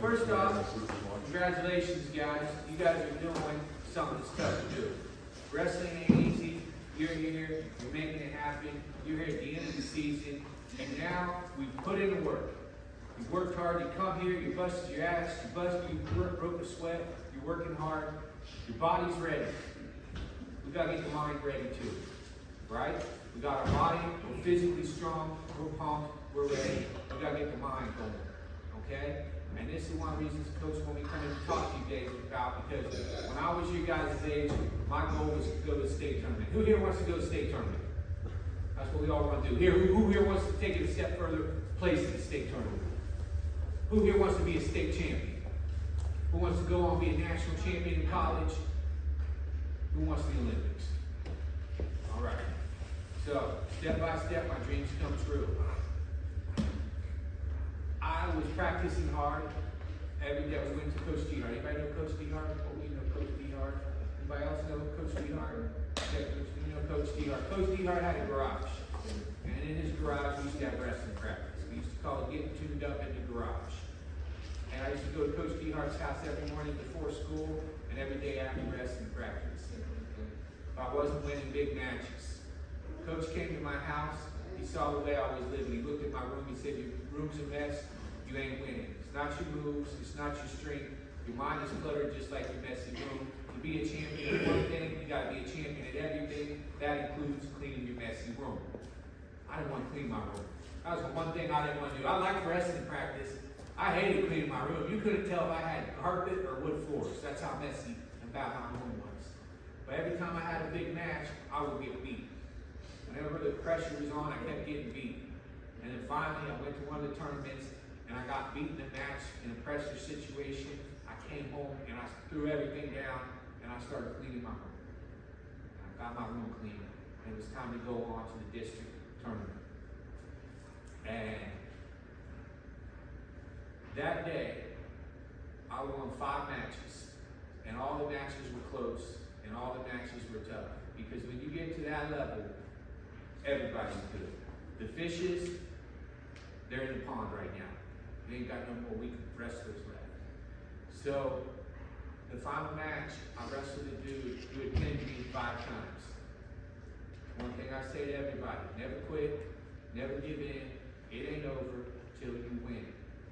First off, congratulations, guys. You guys are doing something that's tough to do. Wrestling ain't easy. You're here. You're making it happen. You're here at the end of the season. And now we've put in the work. You've worked hard. You come here. You busted your ass. You broke a sweat. You're working hard. Your body's ready. We got to get the mind ready too. Right? We got our body. We're physically strong. We're pumped. We're ready. We got to get the mind going. Okay? And this is one of the reasons, Coach, when we come in and talk to you guys about, because when I was your guys' age, my goal was to go to the state tournament. Who here wants to go to the state tournament? That's what we all want to do. Here, who here wants to take it a step further, place in the state tournament? Who here wants to be a state champion? Who wants to go on and be a national champion in college? Who wants the Olympics? All right. So, step by step, my dreams come true. I was practicing hard every day. We went to Coach D. Hart. Anybody know Coach D. Hart? Oh, we know Coach D. Hart. Anybody else know Coach D. Hart? You know Coach D. Hart. Coach D. Hart had a garage. And in his garage, we used to have wrestling practice. We used to call it getting tuned up in the garage. And I used to go to Coach D. Hart's house every morning before school and every day after wrestling practice. If I wasn't winning big matches. Coach came to my house. He saw the way I was living. He looked at my room. He said, "Your room's a mess. You ain't winning. It's not your moves. It's not your strength. Your mind is cluttered just like your messy room. To be a champion at one thing, you got to be a champion at everything. That includes cleaning your messy room." I didn't want to clean my room. That was the one thing I didn't want to do. I liked wrestling practice. I hated cleaning my room. You couldn't tell if I had carpet or wood floors. That's how messy and bad my room was. But every time I had a big match, I would get beat. Whenever the pressure was on, I kept getting beat. And then finally, I went to one of the tournaments, and I got beaten in a match in a pressure situation. I came home, and I threw everything down, and I started cleaning my room. I got my room clean, and it was time to go on to the district tournament. And that day, I won 5 matches, and all the matches were close, and all the matches were tough. Because when you get to that level, everybody's good. The fishes, they're in the pond right now. They ain't got no more weak wrestlers left. So, the final match, I wrestled a dude who had pinned me 5 times. One thing I say to everybody, never quit, never give in. It ain't over till you win.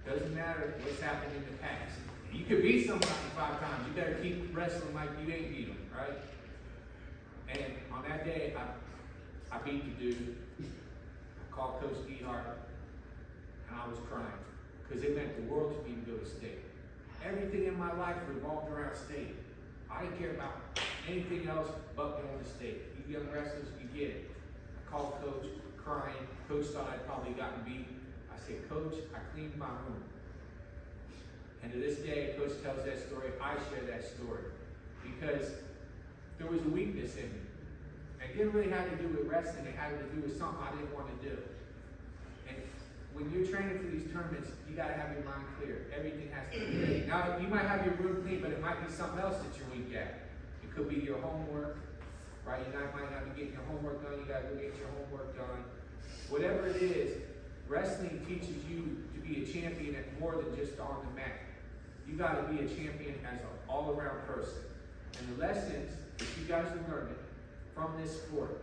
Doesn't matter what's happened in the past. You could beat somebody 5 times. You better keep wrestling like you ain't beat them, right? And on that day, I beat the dude. I called Coach D. Hart, and I was crying because it meant the world to me to go to state. Everything in my life revolved around state. I didn't care about anything else but going to state. You young wrestlers, you get it. I called Coach, crying. Coach thought I'd probably gotten beat. I said, "Coach, I cleaned my room." And to this day, Coach tells that story. I share that story because there was a weakness in me. It didn't really have to do with wrestling. It had to do with something I didn't want to do. And when you're training for these tournaments, you got to have your mind clear. Everything has to be ready. Now, you might have your room clean, but it might be something else that you're weak at. It could be your homework, right? You might not be getting your homework done. You got to go get your homework done. Whatever it is, wrestling teaches you to be a champion at more than just on the mat. You got to be a champion as an all-around person. And the lessons that you guys are learning from this sport,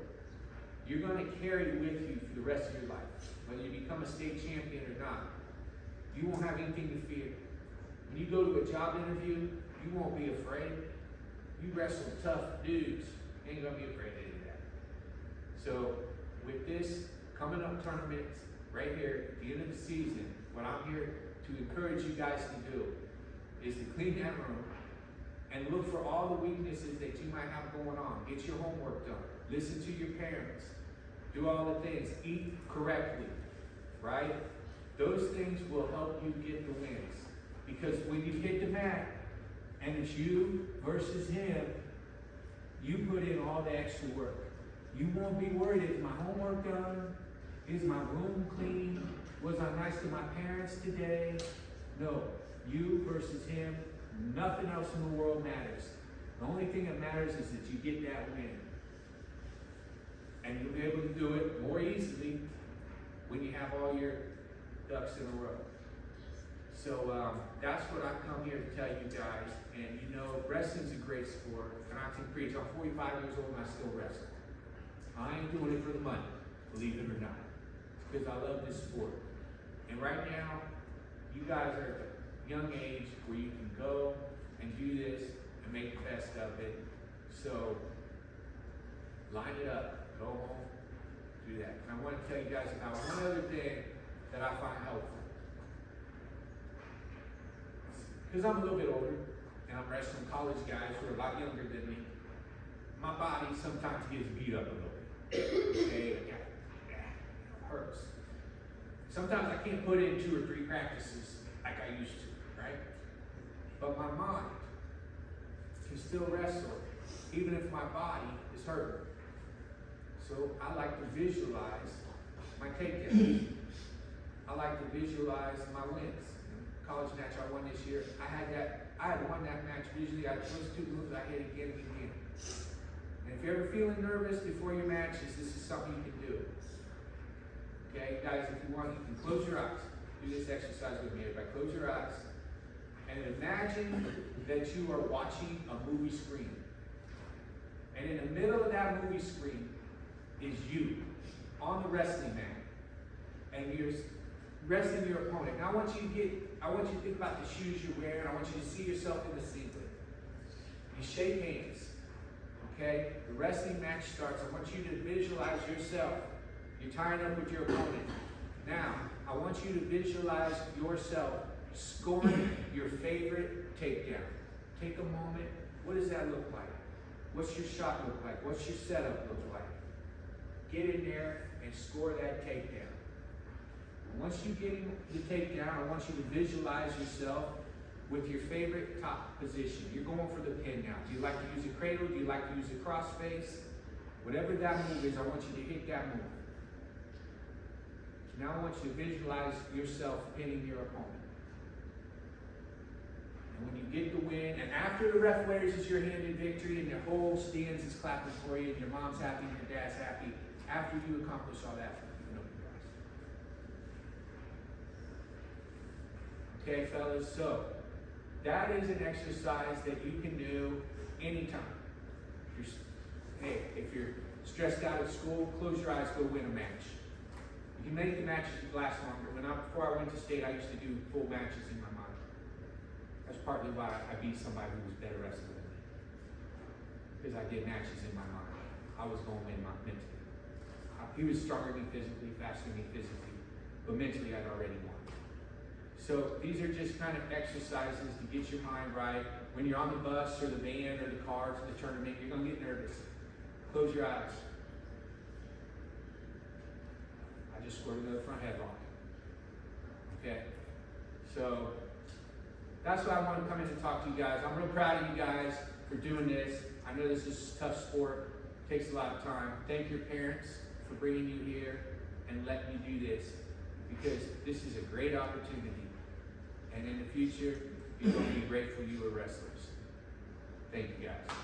you're going to carry with you for the rest of your life. Whether you become a state champion or not, you won't have anything to fear. When you go to a job interview, you won't be afraid. You wrestle tough dudes. You ain't going to be afraid of any of that. So with this coming up tournaments right here at the end of the season, what I'm here to encourage you guys to do is to clean that room and look for all the weaknesses that you might have going on. Get your homework done. Listen to your parents. Do all the things. Eat correctly, right? Those things will help you get the wins. Because when you hit the mat and it's you versus him, you put in all the extra work. You won't be worried, is my homework done? Is my room clean? Was I nice to my parents today? No. You versus him. Nothing else in the world matters. The only thing that matters is that you get that win. And you'll be able to do it more easily when you have all your ducks in a row. So that's what I've come here to tell you guys. And you know, wrestling's a great sport. And I can preach. I'm 45 years old and I still wrestle. I ain't doing it for the money, believe it or not. It's because I love this sport. And right now, you guys are at a young age where you can go and do this and make the best of it. So line it up, go home, do that. And I want to tell you guys about one other thing that I find helpful. Because I'm a little bit older, and I'm wrestling college guys who are a lot younger than me. My body sometimes gets beat up a little bit. Okay, it hurts. Sometimes I can't put in 2 or 3 practices like I used to, right? But my mind can still wrestle, even if my body is hurting. So I like to visualize my takedowns. I like to visualize my wins. College match I won this year, I had won that match visually. I those 2 moves I hit again and again. And if you're ever feeling nervous before your matches, this is something you can do. Okay, guys, if you want, you can close your eyes. Do this exercise with me. Everybody, close your eyes and imagine that you are watching a movie screen. And in the middle of that movie screen is you on the wrestling mat, and you're wrestling your opponent. Now I want you to think about the shoes you're wearing. I want you to see yourself in the singlet. You shake hands. Okay? The wrestling match starts. I want you to visualize yourself. You're tying up with your opponent. Now, I want you to visualize yourself scoring your favorite takedown. Take a moment. What does that look like? What's your shot look like? What's your setup look like? Get in there and score that takedown. Once you get in the takedown, I want you to visualize yourself with your favorite top position. You're going for the pin now. Do you like to use a cradle? Do you like to use a crossface? Whatever that move is, I want you to hit that move. Now I want you to visualize yourself pinning your opponent. And when you get the win, and after the ref wears your hand in victory, and the whole stands is clapping for you, and your mom's happy, and your dad's happy, after you accomplish all that, you know you guys. Okay, fellas, so that is an exercise that you can do anytime. If you're stressed out at school, close your eyes, go win a match. You can make the matches last longer. Before I went to state, I used to do full matches in my mind. That's partly why I beat somebody who was better wrestler than me. Because I did matches in my mind. I was going to win mentally. He was stronger than me physically, faster than me physically, but mentally I'd already won. So these are just kind of exercises to get your mind right. When you're on the bus or the van or the car to the tournament, you're going to get nervous. Close your eyes. I just scored another front headlock. Okay, so that's why I want to come in and talk to you guys. I'm real proud of you guys for doing this. I know this is a tough sport. It takes a lot of time. Thank your parents for bringing you here and letting you do this, because this is a great opportunity. And in the future, you're going to be grateful you were wrestlers. Thank you guys.